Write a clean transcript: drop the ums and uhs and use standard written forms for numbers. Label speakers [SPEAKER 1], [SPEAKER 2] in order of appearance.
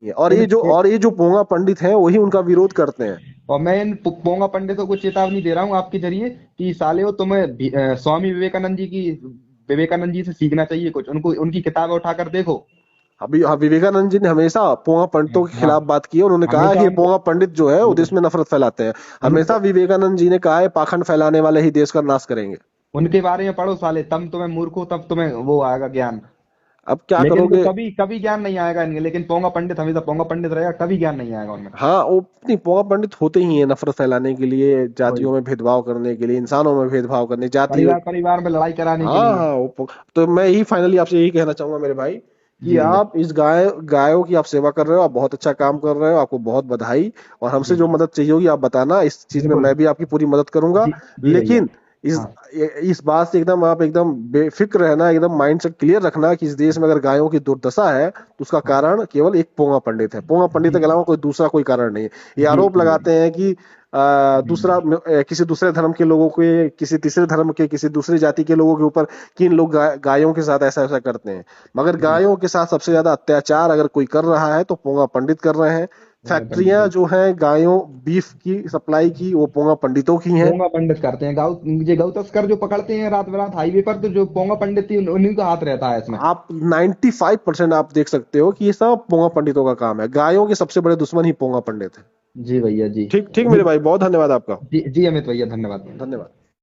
[SPEAKER 1] उनके
[SPEAKER 2] और ये जो पोंगा पंडित हैं वही उनका विरोध करते हैं।
[SPEAKER 1] और मैं इन पोंगा पंडितों को चेतावनी दे रहा हूँ आपके जरिए कि साले तुम्हें स्वामी विवेकानंद जी से सीखना चाहिए कुछ, उनको उनकी किताबें उठाकर देखो।
[SPEAKER 2] अभी विवेकानंद जी ने हमेशा पोंगा पंडितों के
[SPEAKER 1] हाँ,
[SPEAKER 2] खिलाफ बात की है। उन्होंने कहा कि
[SPEAKER 1] हमेशा
[SPEAKER 2] ये
[SPEAKER 1] उनको
[SPEAKER 2] पोंगा पंडित जो है वो देश
[SPEAKER 1] बिल्कुल
[SPEAKER 2] में नफरत फैलाते हैं। हमेशा
[SPEAKER 1] उनको
[SPEAKER 2] विवेकानंद जी ने कहा है पाखंड फैलाने वाले ही देश का नाश करेंगे।
[SPEAKER 1] उनके बारे में पढ़ो साले, तब तुम्हें मूर्खो, तब तुम्हें वो आएगा ज्ञान।
[SPEAKER 2] अब क्या
[SPEAKER 1] लेकिन इनको
[SPEAKER 2] करोगे।
[SPEAKER 1] कभी कभी ज्ञान नहीं आएगा इनके, लेकिन पोंगा पंडित हमेशा पोंगा पंडित रहेगा, कभी ज्ञान नहीं आएगा उनमें।
[SPEAKER 2] हाँ, वो नहीं, पोंगा पंडित होते ही हैं नफरत फैलाने के लिए,
[SPEAKER 1] वही,
[SPEAKER 2] जातियों में भेदभाव करने के लिए, इंसानों में भेदभाव करने, जातियों।
[SPEAKER 1] परिवार परिवार में लड़ाई कराने के
[SPEAKER 2] हाँ
[SPEAKER 1] लिए।
[SPEAKER 2] हाँ, तो मैं यही फाइनली आपसे यही कहना चाहूंगा मेरे भाई कि
[SPEAKER 1] जी भैया।
[SPEAKER 2] आप इस गायों की आप सेवा कर रहे हो, आप बहुत अच्छा काम कर रहे हो, आपको बहुत बधाई। और हमसे
[SPEAKER 1] जी
[SPEAKER 2] जो मदद चाहिए होगी आप बताना, इस चीज में
[SPEAKER 1] बिल्कुल।
[SPEAKER 2] मैं भी आपकी पूरी मदद करूंगा।
[SPEAKER 1] जी जी भैया।
[SPEAKER 2] लेकिन इस
[SPEAKER 1] हाँ
[SPEAKER 2] इस बात से एकदम आप एकदम बेफिक्र रहना, एकदम माइंड सेट क्लियर रखना कि इस देश में अगर गायों की दुर्दशा है तो उसका
[SPEAKER 1] हाँ।
[SPEAKER 2] कारण केवल एक पोंगा पंडित है। पोंगा पंडित
[SPEAKER 1] जी
[SPEAKER 2] के अलावा कोई दूसरा कोई कारण नहीं है। ये
[SPEAKER 1] जी
[SPEAKER 2] आरोप
[SPEAKER 1] जी
[SPEAKER 2] लगाते हैं कि किसी दूसरे धर्म के लोगों के, किसी तीसरे धर्म के, किसी दूसरी जाति के लोगों के ऊपर कि इन लोग गायों के साथ ऐसा ऐसा करते हैं। मगर
[SPEAKER 1] जी।
[SPEAKER 2] गायों के साथ सबसे ज्यादा अत्याचार अगर कोई कर रहा है तो पोंगा पंडित कर रहे हैं।
[SPEAKER 1] पोंगा पंडित
[SPEAKER 2] फैक्ट्रियां
[SPEAKER 1] जी।
[SPEAKER 2] जो हैं गायों बीफ की सप्लाई की, वो पोंगा पंडितों की हैं।
[SPEAKER 1] पोंगा पंडित करते हैं गौ तस्कर जो पकड़ते हैं रात बेरात हाईवे पर, तो जो पोंगा पंडित थी उन्हीं का हाथ रहता है इसमें।
[SPEAKER 2] आप 95% आप देख सकते हो कि ये सब पोंगा पंडितों का काम है। गायों के सबसे बड़े दुश्मन ही पोंगा पंडित है।
[SPEAKER 1] जी भैया जी।
[SPEAKER 2] ठीक ठीक मेरे भाई, बहुत धन्यवाद आपका।
[SPEAKER 1] जी जी अमित भैया, धन्यवाद।
[SPEAKER 2] धन्यवाद।